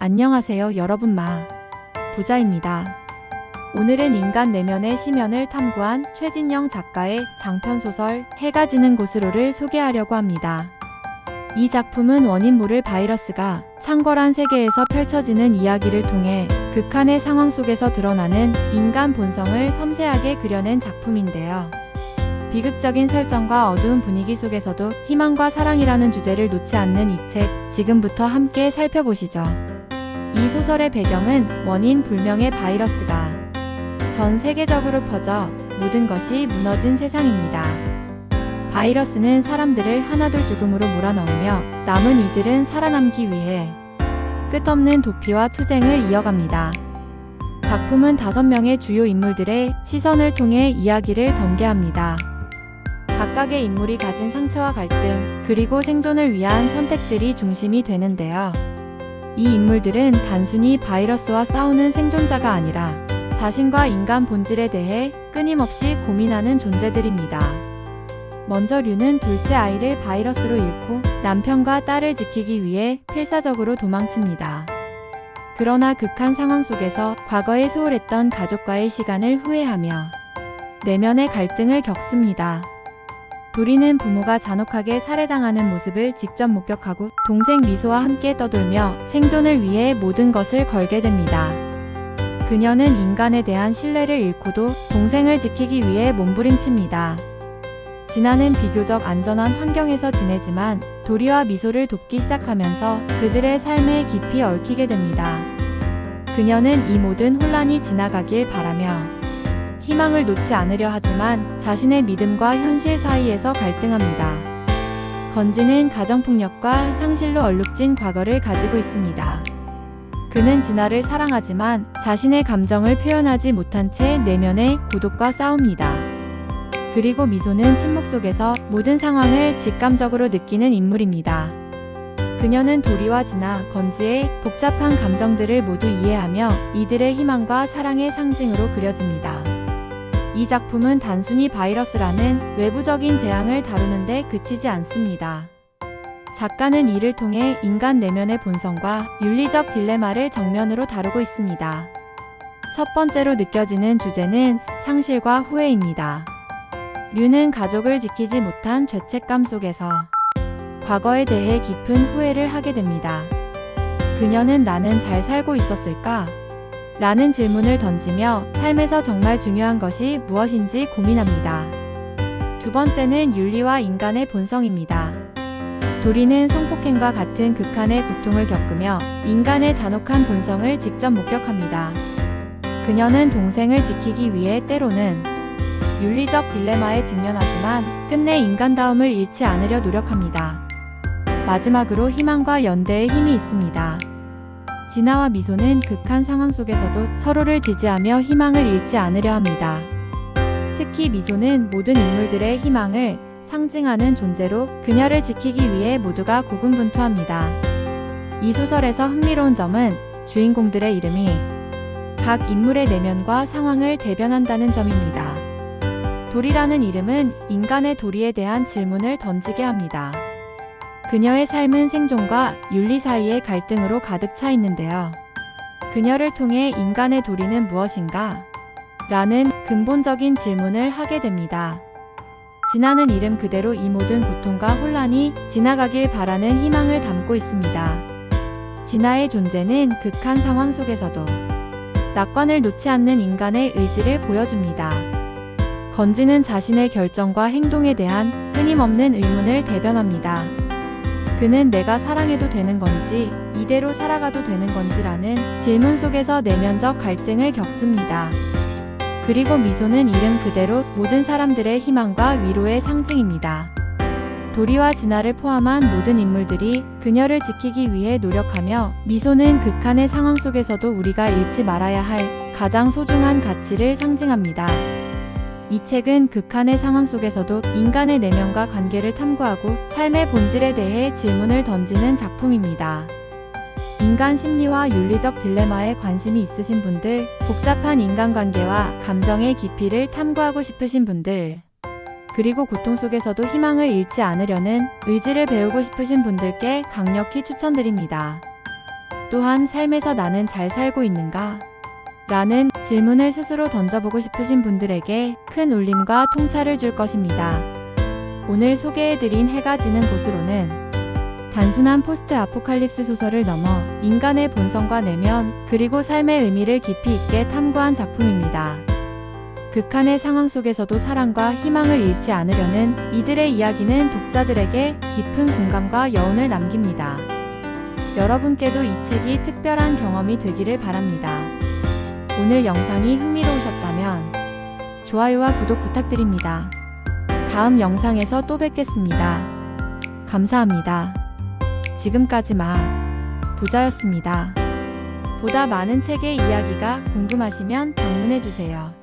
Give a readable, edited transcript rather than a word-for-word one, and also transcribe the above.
안녕하세요 여러분 부자입니다. 오늘은 인간 내면의 심연을 탐구한 최진영 작가의 장편소설 해가 지는 곳으로를 소개하려고 합니다. 이 작품은 원인 모를 바이러스가 창궐한 세계에서 펼쳐지는 이야기를 통해 극한의 상황 속에서 드러나는 인간 본성을 섬세하게 그려낸 작품인데요. 비극적인 설정과 어두운 분위기 속에서도 희망과 사랑이라는 주제를 놓지 않는 이 책, 지금부터 함께 살펴보시죠. 이 소설의 배경은 원인 불명의 바이러스가 전 세계적으로 퍼져 모든 것이 무너진 세상입니다. 바이러스는 사람들을 하나둘 죽음으로 몰아넣으며 남은 이들은 살아남기 위해 끝없는 도피와 투쟁을 이어갑니다. 작품은 5명의 주요 인물들의 시선을 통해 이야기를 전개합니다. 각각의 인물이 가진 상처와 갈등, 그리고 생존을 위한 선택들이 중심이 되는데요. 이 인물들은 단순히 바이러스와 싸우는 생존자가 아니라 자신과 인간 본질에 대해 끊임없이 고민하는 존재들입니다. 먼저 류는 둘째 아이를 바이러스로 잃고 남편과 딸을 지키기 위해 필사적으로 도망칩니다. 그러나 극한 상황 속에서 과거에 소홀했던 가족과의 시간을 후회하며 내면의 갈등을 겪습니다. 도리는 부모가 잔혹하게 살해당하는 모습을 직접 목격하고 동생 미소와 함께 떠돌며 생존을 위해 모든 것을 걸게 됩니다. 그녀는 인간에 대한 신뢰를 잃고도 동생을 지키기 위해 몸부림칩니다. 진아는 비교적 안전한 환경에서 지내지만 도리와 미소를 돕기 시작하면서 그들의 삶에 깊이 얽히게 됩니다. 그녀는 이 모든 혼란이 지나가길 바라며 희망을 놓지 않으려 하지만 자신의 믿음과 현실 사이에서 갈등합니다. 건지는 가정폭력과 상실로 얼룩진 과거를 가지고 있습니다. 그는 진아를 사랑하지만 자신의 감정을 표현하지 못한 채 내면의 고독과 싸웁니다. 그리고 미소는 침묵 속에서 모든 상황을 직감적으로 느끼는 인물입니다. 그녀는 도리와 진아, 건지의 복잡한 감정들을 모두 이해하며 이들의 희망과 사랑의 상징으로 그려집니다. 이 작품은 단순히 바이러스라는 외부적인 재앙을 다루는데 그치지 않습니다. 작가는 이를 통해 인간 내면의 본성과 윤리적 딜레마를 정면으로 다루고 있습니다. 첫 번째로 느껴지는 주제는 상실과 후회입니다. 류는 가족을 지키지 못한 죄책감 속에서 과거에 대해 깊은 후회를 하게 됩니다. 그녀는 나는 잘 살고 있었을까? 라는 질문을 던지며 삶에서 정말 중요한 것이 무엇인지 고민합니다. 두 번째는 윤리와 인간의 본성입니다. 도리는 성폭행과 같은 극한의 고통을 겪으며 인간의 잔혹한 본성을 직접 목격합니다. 그녀는 동생을 지키기 위해 때로는 윤리적 딜레마에 직면하지만 끝내 인간다움을 잃지 않으려 노력합니다. 마지막으로 희망과 연대의 힘이 있습니다. 진아와 미소는 극한 상황 속에서도 서로를 지지하며 희망을 잃지 않으려 합니다. 특히 미소는 모든 인물들의 희망을 상징하는 존재로 그녀를 지키기 위해 모두가 고군분투합니다. 이 소설에서 흥미로운 점은 주인공들의 이름이 각 인물의 내면과 상황을 대변한다는 점입니다. 도리라는 이름은 인간의 도리에 대한 질문을 던지게 합니다. 그녀의 삶은 생존과 윤리 사이의 갈등으로 가득 차 있는데요. 그녀를 통해 인간의 도리는 무엇인가? 라는 근본적인 질문을 하게 됩니다. 진아는 이름 그대로 이 모든 고통과 혼란이 지나가길 바라는 희망을 담고 있습니다. 진아의 존재는 극한 상황 속에서도 낙관을 놓지 않는 인간의 의지를 보여줍니다. 건지는 자신의 결정과 행동에 대한 끊임없는 의문을 대변합니다. 그는 내가 사랑해도 되는 건지, 이대로 살아가도 되는 건지라는 질문 속에서 내면적 갈등을 겪습니다. 그리고 미소는 이름 그대로 모든 사람들의 희망과 위로의 상징입니다. 도리와 진아를 포함한 모든 인물들이 그녀를 지키기 위해 노력하며 미소는 극한의 상황 속에서도 우리가 잃지 말아야 할 가장 소중한 가치를 상징합니다. 이 책은 극한의 상황 속에서도 인간의 내면과 관계를 탐구하고 삶의 본질에 대해 질문을 던지는 작품입니다. 인간 심리와 윤리적 딜레마에 관심이 있으신 분들, 복잡한 인간관계와 감정의 깊이를 탐구하고 싶으신 분들, 그리고 고통 속에서도 희망을 잃지 않으려는 의지를 배우고 싶으신 분들께 강력히 추천드립니다. 또한 삶에서 나는 잘 살고 있는가? 라는 질문을 스스로 던져보고 싶으신 분들에게 큰 울림과 통찰을 줄 것입니다. 오늘 소개해드린 해가 지는 곳으로는 단순한 포스트 아포칼립스 소설을 넘어 인간의 본성과 내면 그리고 삶의 의미를 깊이 있게 탐구한 작품입니다. 극한의 상황 속에서도 사랑과 희망을 잃지 않으려는 이들의 이야기는 독자들에게 깊은 공감과 여운을 남깁니다. 여러분께도 이 책이 특별한 경험이 되기를 바랍니다. 오늘 영상이 흥미로우셨다면 좋아요와 구독 부탁드립니다. 다음 영상에서 또 뵙겠습니다. 감사합니다. 지금까지 부자였습니다. 보다 많은 책의 이야기가 궁금하시면 방문해주세요.